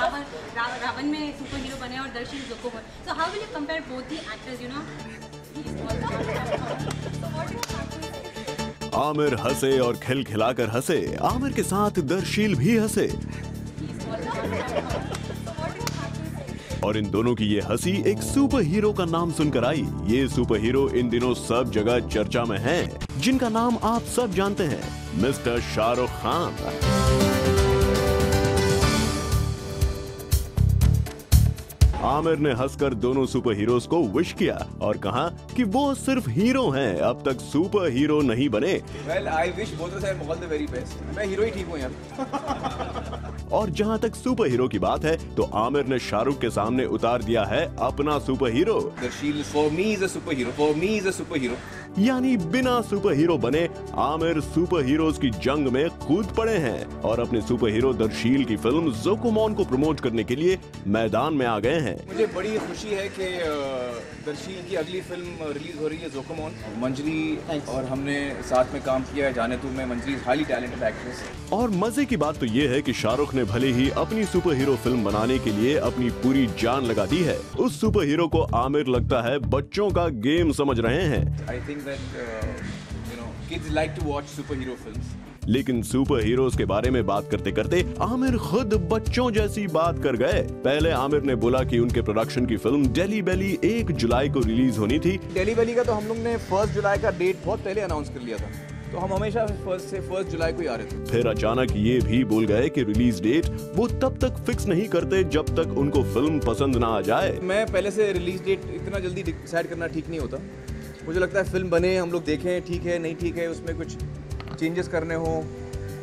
रावण में super hero बने और दर्शन जोकोमोन. So how will you compare both the actors? You know, Aamir हंसे और खिलखिलाकर हंसे. आमिर के साथ दर्शील भी हंसे और इन दोनों की ये हंसी एक सुपर हीरो का नाम सुनकर आई. ये सुपर हीरो इन दिनों सब जगह चर्चा में हैं, जिनका नाम आप सब जानते हैं, मिस्टर शाहरुख खान. आमिर ने हंसकर दोनों सुपर हीरोज को विश किया और कहा कि वो सिर्फ हीरो हैं, अब तक सुपर हीरो नहीं बने. Well, I wish both of them all the very best. मैं हीरो ही ठीक हूँ यार. और जहाँ तक सुपर हीरो की बात है तो आमिर ने शाहरुख के सामने उतार दिया है अपना super hero. Darsheel for me is a super hero. For me is a super hero. यानी बिना सुपर हीरो बने आमिर सुपर हीरोज की जंग में कूद पड़े हैं और अपने सुपर हीरो दर्शील की फिल्म जोकोमोन को प्रमोट करने के लिए मैदान में आ गए हैं. मुझे बड़ी खुशी है कि दर्शील की अगली फिल्म रिलीज हो रही है जोकोमोन. मंजरी और हमने साथ में काम किया है. जाने तू में मंजरी हाईली टैलेंटेड एक्ट्रेस. और मजे की बात तो ये है कि शाहरुख ने भले ही अपनी सुपर हीरो फिल्म बनाने के लिए अपनी पूरी जान लगा दी है, उस सुपर हीरो को आमिर लगता है बच्चों का गेम समझ रहे हैं. I think that kids like to watch superhero films. लेकिन सुपर हीरोज के बारे में बात करते करते आमिर खुद बच्चों जैसी बात कर गए. पहले आमिर ने बोला कि उनके प्रोडक्शन की फिल्म डेली बेली 1 जुलाई को रिलीज होनी थी. डेली बेली का तो हम लोग ने 1 जुलाई का डेट बहुत पहले अनाउंस कर लिया था, तो हम हमेशा 1 जुलाई को ही आ रहे थे. फिर अचानक ये भी बोल गए कि रिलीज डेट वो तब तक फिक्स नहीं करते जब तक उनको फिल्म पसंद ना आ जाए. मैं पहले से रिलीज डेट इतना जल्दी डिसाइड करना ठीक नहीं होता. मुझे लगता है फिल्म बने, हम लोग देखें, ठीक है नहीं ठीक है, उसमें कुछ चेंजेस करने हो,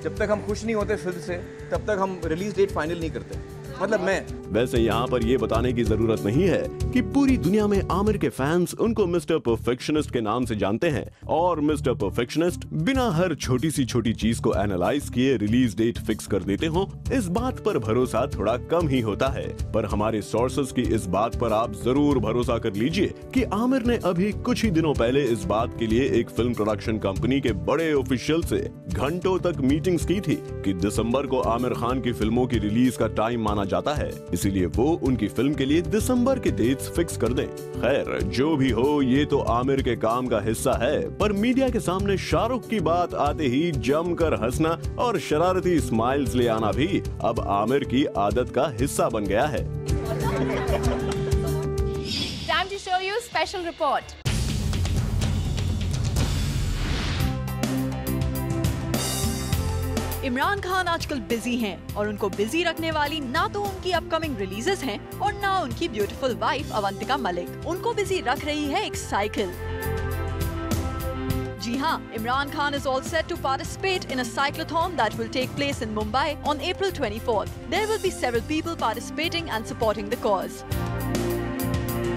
जब तक हम खुश नहीं होते फिल्म से तब तक हम रिलीज डेट फाइनल नहीं करते. मतलब मैं वैसे यहाँ पर ये बताने की जरूरत नहीं है कि पूरी दुनिया में आमिर के फैंस उनको मिस्टर परफेक्शनिस्ट के नाम से जानते हैं और मिस्टर परफेक्शनिस्ट बिना हर छोटी सी छोटी चीज को एनालाइज किए रिलीज डेट फिक्स कर देते हो, इस बात पर भरोसा थोड़ा कम ही होता है. पर हमारे सोर्सेज की इस बात पर आप जरूर भरोसा कर लीजिए कि आमिर ने अभी कुछ ही दिनों पहले इस बात के लिए एक फिल्म प्रोडक्शन कंपनी के बड़े ऑफिशियल से घंटों तक मीटिंग्स की थी कि दिसंबर को आमिर खान की फिल्मों की रिलीज का टाइम माना जाता है, इसीलिए वो उनकी फिल्म के लिए दिसंबर के डेट्स फिक्स कर दें. खैर जो भी हो, ये तो आमिर के काम का हिस्सा है, पर मीडिया के सामने शाहरुख की बात आते ही जमकर हंसना और शरारती स्माइल्स ले आना भी अब आमिर की आदत का हिस्सा बन गया है. Time to show you special report. Imran Khan आजकल बिजी हैं और उनको बिजी रखने वाली ना तो उनकी अपकमिंग रिलीजेस हैं और ना उनकी ब्यूटीफुल वाइफ अवंतिका मलिक. उनको बिजी रख रही है एक साइकिल. जी हाँ, Imran Khan is all set to participate in a cyclothon that will take place in Mumbai on April 24th. There will be several people participating and supporting the cause.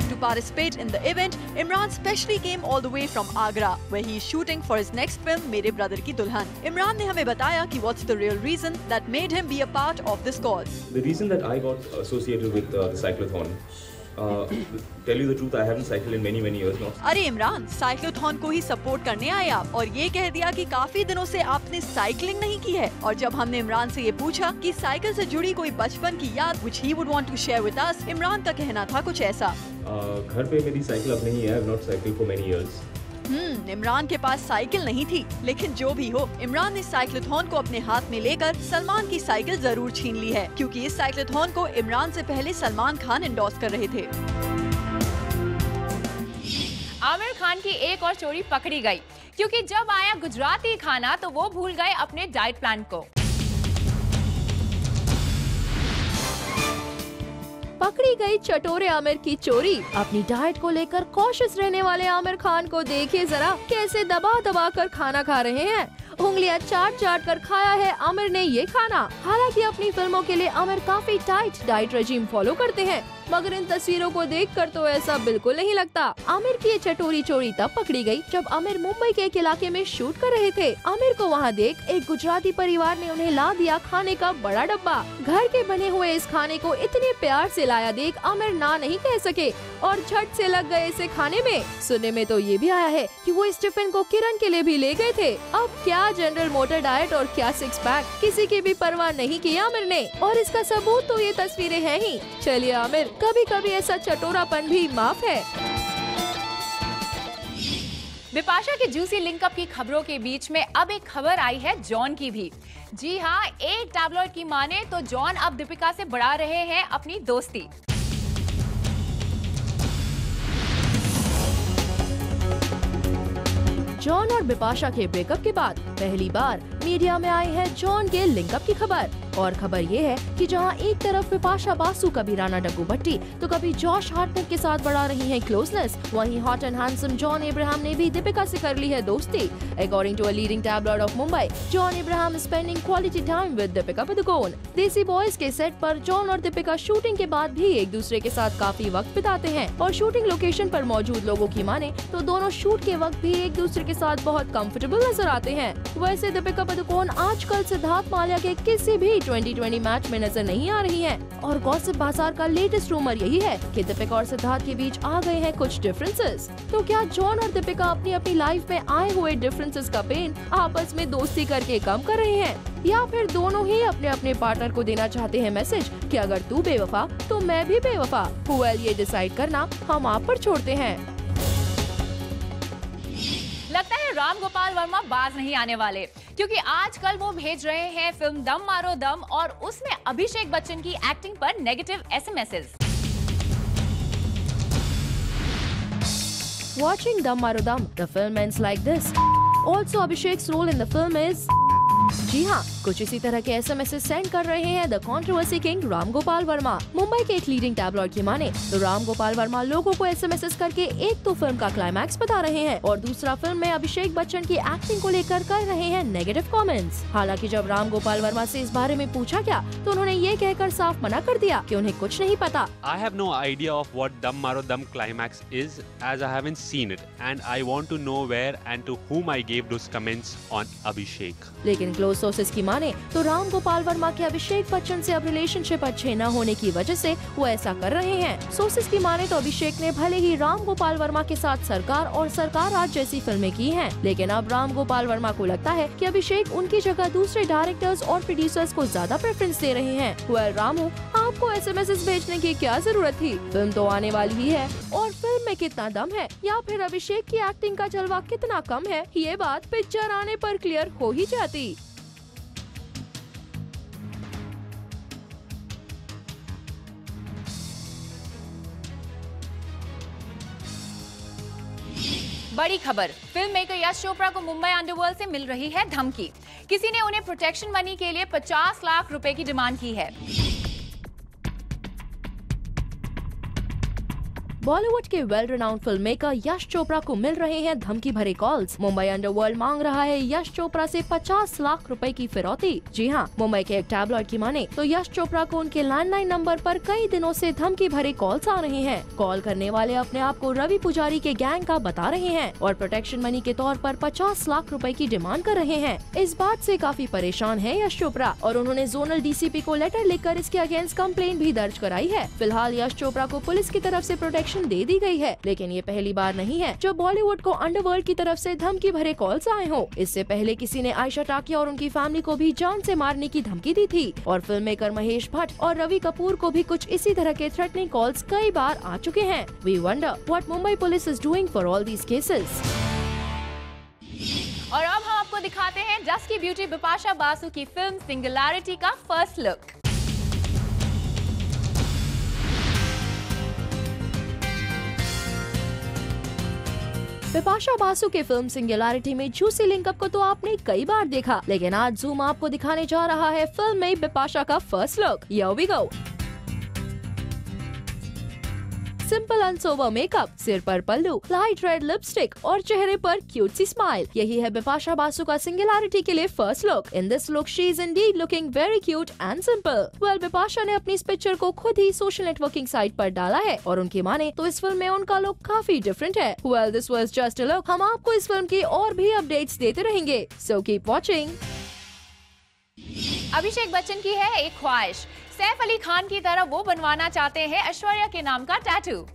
To participate in the event, Imran specially came all the way from Agra, where he is shooting for his next film, Mere Brother Ki Dulhan. Imran ने हमें बताया कि what's the real reason that made him be a part of this cause. The reason that I got associated with the cyclothon, tell you the truth, I haven't cycled in many years now. अरे Imran, cyclothon को ही support करने आए आप और ये कह दिया कि काफी दिनों से आपने साइकिलिंग नहीं की है. और जब हमने इमरान से ये पूछा कि साइकिल से जुड़ी कोई बचपन की याद which he would want to share with us, Imran का कहना था कुछ ऐसा. घर पे मेरी साइकिल अब नहीं है. I have not cycled for many years. Imran के पास साइकिल नहीं थी, लेकिन जो भी हो, इमरान ने साइक्लोथॉन को अपने हाथ में लेकर सलमान की साइकिल जरूर छीन ली है, क्योंकि इस साइक्लोथॉन को इमरान से पहले सलमान खान एंडोर्स कर रहे थे. आमिर खान की एक और चोरी पकड़ी गई, क्योंकि जब आया गुजराती खाना तो वो भूल गए अपने डाइट प्लान को. पकड़ी गई चटोरे आमिर की चोरी. अपनी डाइट को लेकर कॉशियस रहने वाले आमिर खान को देखिए जरा कैसे दबा दबा कर खाना खा रहे हैं. उंगलियां चाट चाट कर खाया है आमिर ने ये खाना. हालांकि अपनी फिल्मों के लिए आमिर काफी टाइट डाइट रेजिम फॉलो करते हैं, मगर इन तस्वीरों को देखकर तो ऐसा बिल्कुल नहीं लगता। आमिर की ये चटोरी चोरी तब पकड़ी गई जब आमिर मुंबई के एक इलाके में शूट कर रहे थे। आमिर को वहाँ देख एक गुजराती परिवार ने उन्हें ला दिया खाने का बड़ा डब्बा। घर के बने हुए इस खाने को इतने प्यार से लाया देख आमिर ना नहीं कह सके और झट से लग गए इसे खाने में। सुनने में तो ये भी आया है कि वो इस टिफिन को किरण के लिए भी ले गए थे। अब क्या जनरल मोटर डाइट और क्या सिक्स पैक, किसी की भी परवाह नहीं की आमिर ने, और इसका सबूत तो ये तस्वीरें हैं ही। चलिए आमिर, कभी कभी ऐसा चटोरापन भी माफ है। बिपाशा के जूसी लिंकअप की खबरों के बीच में अब एक खबर आई है जॉन की भी। जी हाँ, एक टैबलॉइड की माने तो जॉन अब दीपिका से बढ़ा रहे हैं अपनी दोस्ती। जॉन और बिपाशा के ब्रेकअप के बाद पहली बार मीडिया में आई है जॉन के लिंकअप की खबर। और खबर ये है कि जहां एक तरफ बिपाशा बासु कभी राणा डग्गू भट्टी तो कभी जॉश हार्टनेट के साथ बढ़ा रही हैं क्लोजनेस, वहीं hot and handsome John Abraham ने भी दीपिका से कर ली है दोस्ती। According to a leading tabloid of Mumbai, John Abraham spending quality time with Deepika Padukone. Desi boys के सेट पर जॉन और दीपिका शूटिंग के बाद भी एक दूसरे के साथ काफी वक्त बिताते हैं और शूटिंग लोकेशन पर मौजूद लोगों की माने तो दोनों शूट के वक्त भी एक दूसरे के साथ बहुत कंफर्टेबल नजर आते हैं। वैसे दीपिका पादुकोण आजकल सिद्धार्थ माल्या के किसी भी 2020 मैच में नजर नहीं आ रही हैं और गॉसिप बाजार का लेटेस्ट रूमर यही है कि दीपिका और सिद्धार्थ के बीच आ गए हैं कुछ डिफरेंसेस। तो क्या जॉन और दीपिका अपनी अपनी लाइफ में आए हुए डिफरेंसेस का पेन आपस में दोस्ती करके कम कर रहे हैं, या फिर दोनों ही अपने अपने पार्टनर को देना चाहते हैं मैसेज कि अगर तू बेवफा तो मैं भी बेवफा। वेल, ये डिसाइड करना हम आप पर छोड़ते हैं। लगता है राम गोपाल वर्मा बाज नहीं आने वाले, क्योंकि आजकल वो भेज रहे हैं फिल्म दम मारो दम और उसमें अभिषेक बच्चन की एक्टिंग पर negative एसएमएसेस। Watching Dum Maro Dum, the film ends like this. Also, Abhishek's role in the film is... जी हाँ, कुछ इसी तरह के एसएमएस सेंड कर रहे हैं the controversy king Ram Gopal Verma. Mumbai के एक लीडिंग टैबलॉइड की माने तो राम गोपाल वर्मा लोगों को एसएमएस करके एक तो फिल्म का क्लाइमैक्स बता रहे हैं और दूसरा फिल्म में अभिषेक बच्चन की एक्टिंग को लेकर कर रहे हैं नेगेटिव कमेंट्स। हालांकि जब राम गोपाल वर्मा से इस बारे में पूछा गया तो उन्होंने ये कहकर साफ मना कर दिया कि उन्हें कुछ नहीं पता। I have no idea of what Dum Maro Dum climax is, as I haven't seen it, and I want to know where and to whom I gave those comments on Abhishek. लेकिन close sources की माने तो राम गोपाल वर्मा के अभिषेक बच्चन से अब relationship अच्छे न होने की वजह से वो ऐसा कर रहे हैं। सोर्सेज की माने तो अभिषेक ने भले ही राम गोपाल वर्मा के साथ सरकार और सरकार आज जैसी फिल्में की हैं, लेकिन अब राम गोपाल वर्मा को लगता है कि अभिषेक उनकी जगह दूसरे डायरेक्टर्स और प्रोड्यूसर्स को ज्यादा प्रेफरेंस दे रहे हैं। वेल रामू, आपको एसएमएस भेजने की क्या जरूरत थी? फिल्म तो आने वाली ही है और फिल्म में कितना दम है या फिर अभिषेक की एक्टिंग का जलवा कितना कम है, ये बात पिक्चर आने पर क्लियर हो ही जाती। बड़ी खबर, फिल्म मेकर यश चोपड़ा को मुंबई अंडरवर्ल्ड से मिल रही है धमकी। किसी ने उन्हें प्रोटेक्शन मनी के लिए 50 लाख रुपए की डिमांड की है। बॉलीवुड के well renowned film maker Yash Chopra को मिल रहे हैं धमकी भरे कॉल्स। मुंबई अंडरवर्ल्ड मांग रहा है यश चोपड़ा से 50 लाख रुपए की फिरौती। जी हाँ, मुंबई के एक टैबलॉइड की माने तो यश चोपड़ा को उनके लैंडलाइन नंबर पर कई दिनों से धमकी भरे कॉल्स आ रहे हैं। कॉल करने वाले अपने आप को रवि पुजारी के गैंग का बता रहे हैं और प्रोटेक्शन मनी के तौर पर 50 लाख रुपए की डिमांड कर रहे हैं। इस बात से काफी परेशान है यश चोपड़ा और उन्होंने जोनल डीसीपी को लेटर लिखकर इसके अगेंस्ट कंप्लेंट भी दर्ज कराई है। फिलहाल यश चोपड़ा को पुलिस की तरफ से प्रोटेक्शन दे दी गई है, लेकिन ये पहली बार नहीं है जो बॉलीवुड को अंडरवर्ल्ड की तरफ से धमकी भरे कॉल्स आए हों। इससे पहले किसी ने आयशा टाकिया और उनकी फैमिली को भी जान से मारने की धमकी दी थी और फिल्म मेकर महेश भट्ट और रवि कपूर को भी कुछ इसी तरह के थ्रेटनिंग कॉल्स कई बार आ चुके हैं। We wonder what Mumbai police is doing for all these cases. और अब हम आपको दिखाते हैं डस्की ब्यूटी बिपाशा बासु की फिल्म सिंगुलैरिटी का फर्स्ट लुक। बिपाशा बासु के फिल्म सिंगुलैरिटी में जूसी लिंकअप को तो आपने कई बार देखा, लेकिन आज जूम आपको दिखाने जा रहा है फिल्म में बिपाशा का first look. Here we go. Simple and sober makeup, सिर पर पल्लू, लाइट रेड लिपस्टिक और चेहरे पर क्यूट सी स्माइल, यही है बिपाशा बासु का सिंगुलैरिटी के लिए first look. In this look she is Indeed looking very cute and simple. Well, Bipasha ने अपनी इस पिक्चर को खुद ही सोशल नेटवर्किंग साइट पर डाला है और उनकी माने तो इस फिल्म में उनका लुक काफी डिफरेंट है। Well, this was just a look. हम आपको इस फिल्म की और भी अपडेट्स देते रहेंगे, so keep watching. Abhishek Bachchan की है एक ख्वाहिश, सैफ अली खान की तरह वो बनवाना चाहते हैं ऐश्वर्या के नाम का टैटू।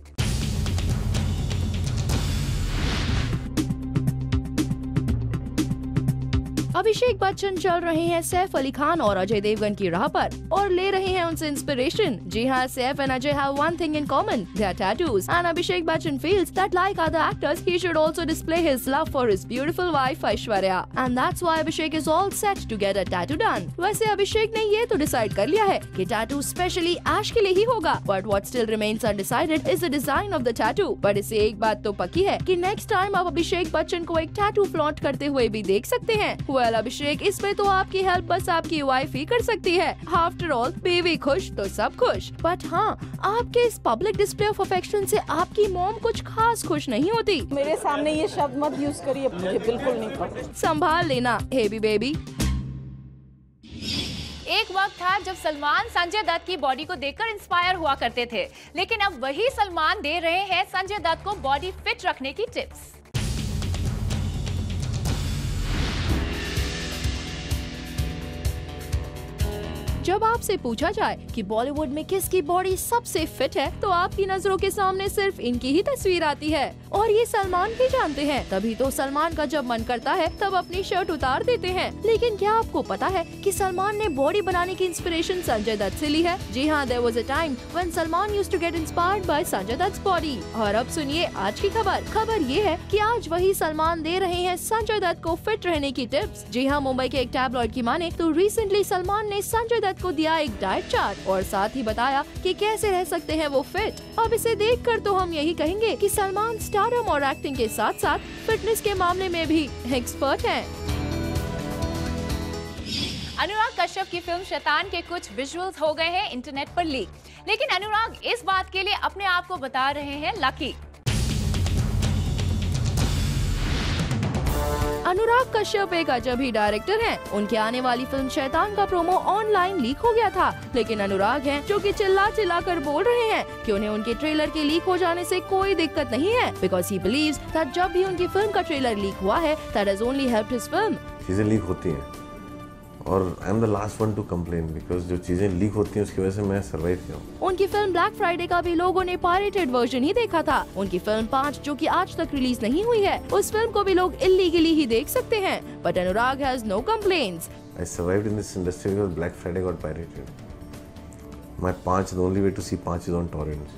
अभिषेक बच्चन चल रहे हैं सैफ अली खान और अजय देवगन की राह पर और ले रहे हैं उनसे इंस्पिरेशन। जी हाँ, Saif and Ajay have one thing in common, their tattoos, and Abhishek Bachchan feels that like other actors, he should also display his love for his beautiful wife Aishwarya, and that's why Abhishek is all set to get a tattoo done. वैसे अभिषेक ने ये तो decide कर लिया है कि tattoo specially ऐश के लिए ही होगा, but what still remains undecided is the design of the tattoo. पर इससे एक बात तो पक्की है कि नेक्स्ट टाइम आप अभिषेक बच्चन को एक टैटू फ्लॉन्ट करते हुए भी देख सकते हैं। वेल, अभिषेक, इसमें तो आपकी हेल्प बस आपकी वाइफ ही कर सकती है। आफ्टर ऑल, बीवी खुश तो सब खुश। बट हाँ, आपके इस पब्लिक डिस्प्ले ऑफ अफेक्शन से आपकी मॉम कुछ खास खुश नहीं होती। मेरे सामने ये शब्द मत यूज करिए, मुझे बिल्कुल नहीं पसंद। संभाल लेना हेबी बेबी। एक वक्त था जब सलमान संजय दत्त की बॉडी को देखकर इंस्पायर हुआ करते थे, लेकिन अब वही सलमान दे रहे हैं संजय दत्त को बॉडी फिट रखने की टिप्स। जब आपसे पूछा जाए कि बॉलीवुड में किसकी बॉडी सबसे फिट है, तो आपकी नजरों के सामने सिर्फ इनकी ही तस्वीर आती है और ये सलमान भी जानते हैं। तभी तो सलमान का जब मन करता है तब अपनी शर्ट उतार देते हैं। लेकिन क्या आपको पता है कि सलमान ने बॉडी बनाने की इंस्पिरेशन संजय दत्त से ली है? जी हाँ, there was a time when Salman used to get inspired by Sanjay Dutt's body. और अब सुनिए आज की खबर ये है कि आज वही सलमान दे रहे हैं संजय दत्त को फिट रहने की टिप्स। जी हाँ, मुंबई के एक टैबलॉइड की माने तो रिसेंटली सलमान ने संजय दत्त को दिया एक डाइट चार्ट और साथ ही बताया कि कैसे रह सकते हैं वो फिट। अब इसे देखकर तो हम यही कहेंगे कि सलमान स्टारडम और एक्टिंग के साथ साथ फिटनेस के मामले में भी एक्सपर्ट हैं। अनुराग कश्यप की फिल्म शैतान के कुछ विजुअल्स हो गए हैं इंटरनेट पर लीक, लेकिन अनुराग इस बात के लिए अपने आप को बता रहे हैं लकी। अनुराग कश्यप एक अजब ही डायरेक्टर हैं। उनके आने वाली फिल्म शैतान का प्रोमो ऑनलाइन लीक हो गया था, लेकिन अनुराग हैं जो कि चिल्ला कर बोल रहे हैं कि उन्हें उनके ट्रेलर के लीक हो जाने से कोई दिक्कत नहीं है, बिकॉज ही बिलीव्स दैट जब भी उनकी फिल्म का ट्रेलर लीक हुआ है, that has only helped his film. चीजें लीक होती हैं और I am the last one two complain, because जो चीजें लीक होती हैं उसकी वजह से मैं सर्वाइव किया हूँ। उनकी फिल्म ब्लैक फ्राइडे का भी लोगों ने पायरेटेड वर्जन ही देखा था। उनकी फिल्म 5 जो कि आज तक रिलीज नहीं हुई है, उस फिल्म को भी लोग इल्लीगली ही देख सकते हैं। But Anurag has no complaints. I survived in this industry because Black Friday got pirated. My 5, the only way to see 5 is on torrents.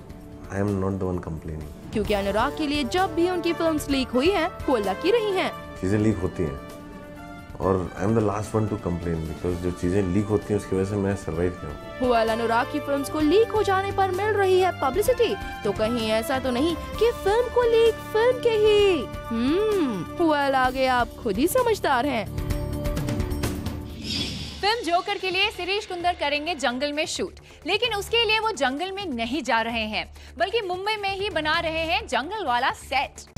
I am not the one complaining. क्योंकि अनुराग के लिए जब भी उनकी फिल्म्स लीक हुई हैं, वो lucky रही हैं। चीजें लीक होती हैं और I am the last one two complain, because जो चीजें लीक होती हैं उसकी वजह से मैं सर्वाइव किया हूँ। वेल, अनुराग की फिल्म्स को लीक हो जाने पर मिल रही है पब्लिसिटी, तो कहीं ऐसा तो नहीं कि फिल्म को लीक फिल्म के ही। वेल, आगे आप खुद ही समझदार हैं। फिल्म जोकर के लिए शिरीष कुंदर करेंगे जंगल में शूट, लेकिन उसके लिए वो जंगल में नहीं जा रहे हैं, बल्कि मुंबई में ही बना रहे हैं जंगल वाला सेट।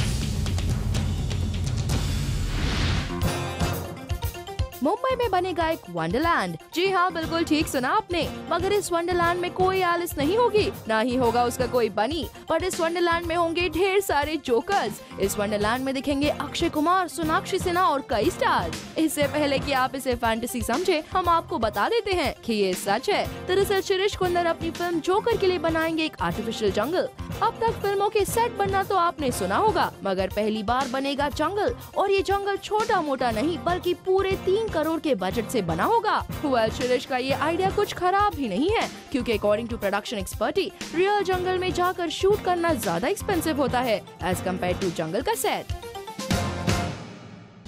मुंबई में बनेगा एक वंडरलैंड। जी हाँ, बिल्कुल ठीक सुना आपने, मगर इस वंडरलैंड में कोई एलिस नहीं होगी, ना ही होगा उसका कोई बनी, पर इस वंडरलैंड में होंगे ढेर सारे जोकर्स। इस वंडरलैंड में दिखेंगे अक्षय कुमार, सोनाक्षी सिन्हा और कई स्टार्स। इससे पहले कि आप इसे फैंटेसी समझे, हम आपको बता देते हैं कि ये सच है। दरअसल शिरीष कुंदर अपनी फिल्म जोकर के लिए बनाएंगे एक आर्टिफिशियल जंगल। अब तक फिल्मों के सेट बनना तो आपने सुना होगा, मगर पहली बार बनेगा जंगल, और ये जंगल छोटा मोटा नहीं बल्कि पूरे 3 करोड़ के बजट से बना होगा। वेल, शिरीष का ये आइडिया कुछ खराब ही नहीं है, क्योंकि according to production expertise, real जंगल में जाकर शूट करना ज्यादा एक्सपेंसिव होता है एज कम्पेयर टू जंगल का सेट।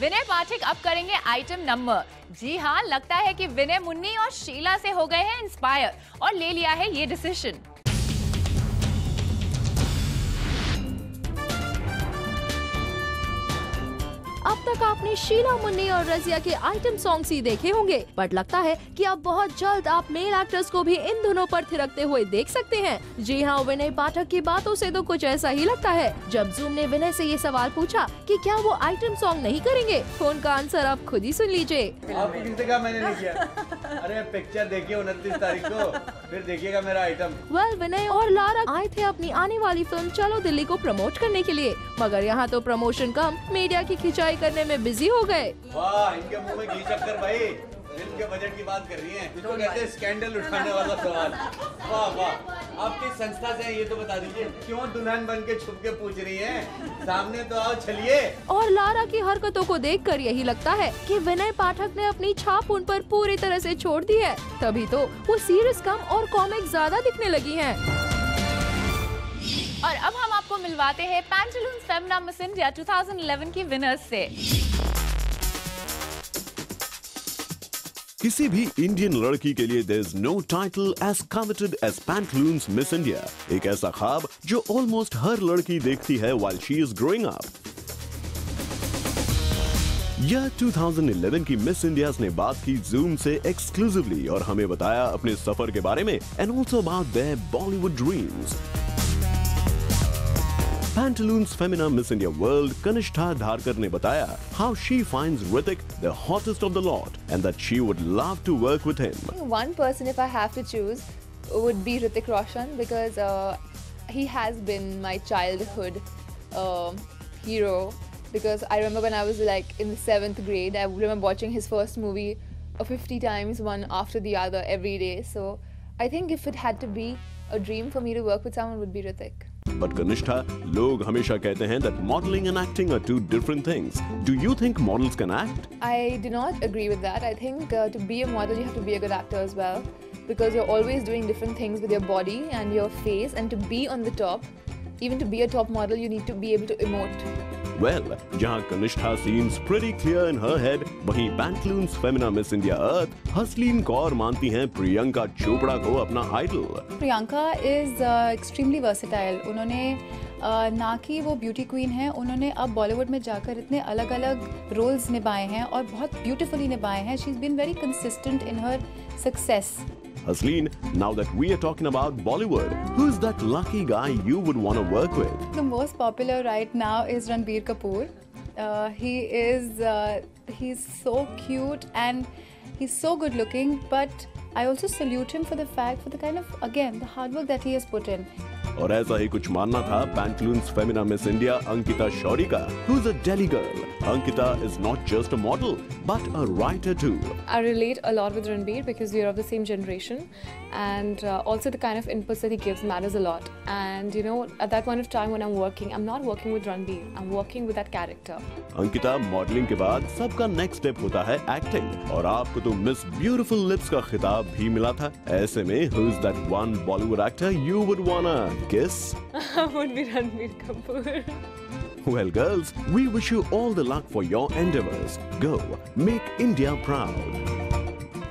विनय पाठक अब करेंगे आइटम नंबर। जी हाँ, लगता है कि विनय मुन्नी और शीला से हो गए हैं इंस्पायर और ले लिया है ये डिसीजन। अब तक आपने शीला मुन्नी और रजिया के आइटम सॉन्ग्स ही देखे होंगे, बट लगता है कि अब बहुत जल्द आप मेल एक्टर्स को भी इन धुनों पर थिरकते हुए देख सकते हैं। जी हाँ, विनय पाठक की बातों से तो कुछ ऐसा ही लगता है। जब जूम ने विनय से ये सवाल पूछा कि क्या वो आइटम सॉन्ग नहीं करेंगे, तो उनका आंसर आप खुद ही सुन लीजिए। आपको किसने कहा मैंने नहीं किया? अरे पिक्चर देखिए 29 तारीख को, फिर देखिएगा मेरा आइटम। वेल, विनय और लारा आए थे अपनी आने वाली फिल्म चलो दिल्ली को प्रमोट करने के लिए, मगर यहाँ तो प्रमोशन कम मीडिया की खिंचाई करने में बिजी हो गए। वाह, इनके मुंह में घी चक्कर भाई, फिल्म के बजट की बात कर रही हैं, इसको कहते हैं स्कैंडल उठाने वाला सवाल। वाह वाह, आप किस संस्था से हैं ये तो बता दीजिए, क्यों दुल्हन बन के छुप के पूछ रही हैं? सामने तो आओ, चलिए। और लारा की हरकतों को देखकर यही लगता है कि विनय पाठक ने अपनी छाप उन पर पूरी तरह से छोड़ दी है, तभी तो वो सीरियस कम और कॉमिक ज्यादा दिखने लगी हैं। और अब हम आपको मिलवाते हैं पैंटालून्स फेमिना मिस इंडिया 2011 की विनर्स से। किसी भी इंडियन लड़की के लिए there is no title as coveted as Pantaloons Miss India. एक ऐसा ख्वाब जो ऑलमोस्ट हर लड़की देखती है while she is growing up. यह 2011 की मिस इंडियाज ने बात की जूम से एक्सक्लूसिवली और हमें बताया अपने सफर के बारे में and also about their Bollywood dreams. Pantaloons Femina Miss India World Kanishta Dharkar ने बताया how she finds Hrithik the hottest of the lot and that she would love to work with him. One person if I have to choose would be Hrithik Roshan because he has been my childhood hero. Because I remember when I was like in the 7th grade, I remember watching his first movie 50 times, one after the other every day. So I think if it had to be a dream for me to work with someone would be Hrithik. But Kanishta, लोग हमेशा कहते हैं that modeling and acting are two different things. Do you think models can act? I do not agree with that. I think to be a model you have to be a good actor as well, because you're always doing different things with your body and your face, and to be on the top, even to be a top model, you need to be able to emote. Well, जहाँ Kanishta seems pretty clear in her head, वहीं Pantaloons Femina Miss India Earth Hasleen Kaur मानती हैं प्रियंका चोपड़ा को अपना idol. Priyanka is extremely versatile. उन्होंने ना कि वो ब्यूटी क्वीन है, उन्होंने अब बॉलीवुड में जाकर इतने अलग अलग रोल्स निभाए हैं और बहुत ब्यूटीफुली निभाए हैं। She is been very consistent in her success. Hasleen, now that we are talking about Bollywood, who's that lucky guy you would want to work with? The most popular right now is Ranbir Kapoor. He's so cute and he's so good looking, but I also salute him for the kind of, again, the hard work that he has put in. और ऐसा ही कुछ मानना था Pantaloons Femina Miss India Ankita Shauri का, who's a Delhi girl. Ankita is not just a model, but a writer too. I relate a lot with Ranbir because we are of the same generation, and also the kind of inputs that he gives matters a lot. And you know, at that point of time when I'm working, I'm not working with Ranbir, I'm working with that character. Ankita, modelling के बाद सबका next step होता है acting, और आपको तो miss beautiful lips का खिताब भी मिला था। ऐसे में who's that one Bollywood actor you would wanna kiss? Would be Ranbir Kapoor. Well, girls, we wish you all the luck for your endeavors. Go, make India proud.